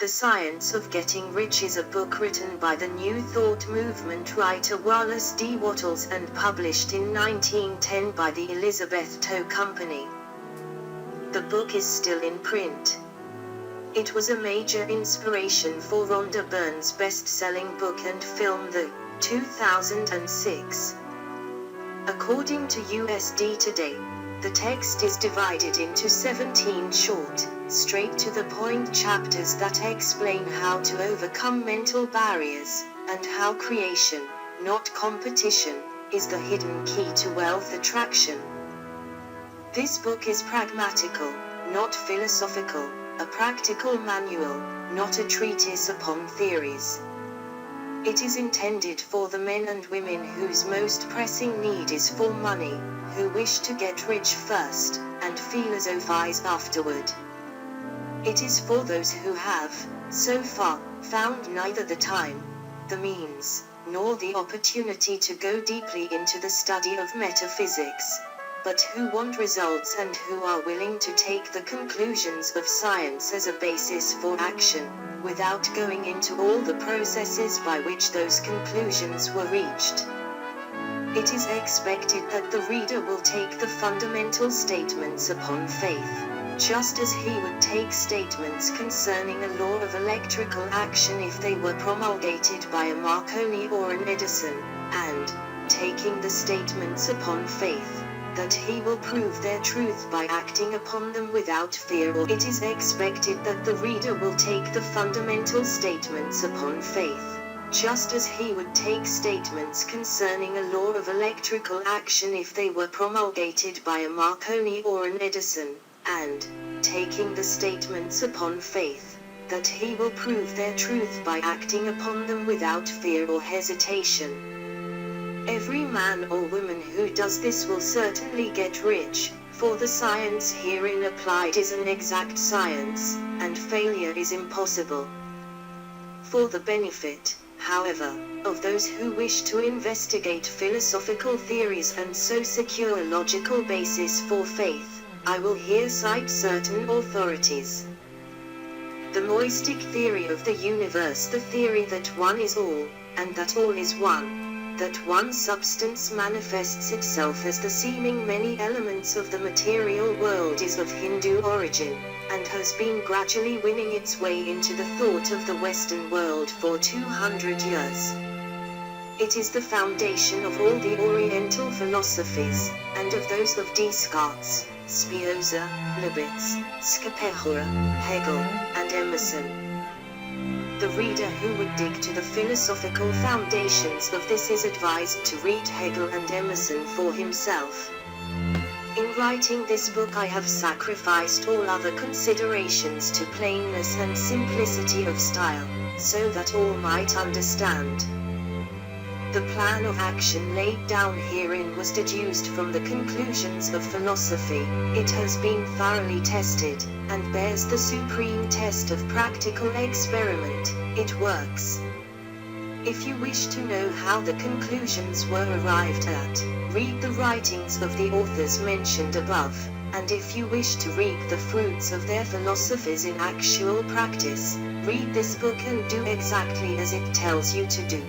The Science of Getting Rich is a book written by the New Thought movement writer Wallace D.Wattles and published in 1910 by the Elizabeth Tow Company. The book is still in print. It was a major inspiration for Rhonda Byrne's best-selling book and film The 2006. According to USD Today, the text is divided into 17 short, straight-to-the-point chapters that explain how to overcome mental barriers, and how creation, not competition, is the hidden key to wealth attraction. This book is pragmatical, not philosophical, a practical manual, not a treatise upon theories. It is intended for the men and women whose most pressing need is for money, who wish to get rich first, and feel as wise afterward. It is for those who have, so far, found neither the time, the means, nor the opportunity to go deeply into the study of metaphysics, but who want results and who are willing to take the conclusions of science as a basis for action, without going into all the processes by which those conclusions were reached. It is expected that the reader will take the fundamental statements upon faith, just as he would take statements concerning a law of electrical action if they were promulgated by a Marconi or an Edison, and, taking the statements upon faith, that he will prove their truth by acting upon them without fear. Or it is expected that the reader will take the fundamental statements upon faith, just as he would take statements concerning a law of electrical action if they were promulgated by a Marconi or an Edison, and, taking the statements upon faith, that he will prove their truth by acting upon them without fear or hesitation. Every man or woman who does this will certainly get rich, for the science herein applied is an exact science, and failure is impossible. For the benefit, however, of those who wish to investigate philosophical theories and so secure a logical basis for faith, I will here cite certain authorities. The moistic theory of the universe, the theory that one is all, and that all is one, that one substance manifests itself as the seeming many elements of the material world, is of Hindu origin, and has been gradually winning its way into the thought of the Western world for 200 years. It is the foundation of all the Oriental philosophies, and of those of Descartes, Spinoza, Leibniz, Schopenhauer, Hegel, and Emerson. The reader who would dig to the philosophical foundations of this is advised to read Hegel and Emerson for himself. In writing this book I have sacrificed all other considerations to plainness and simplicity of style, so that all might understand. The plan of action laid down herein was deduced from the conclusions of philosophy. It has been thoroughly tested, and bears the supreme test of practical experiment. It works. If you wish to know how the conclusions were arrived at, read the writings of the authors mentioned above, and if you wish to reap the fruits of their philosophies in actual practice, read this book and do exactly as it tells you to do.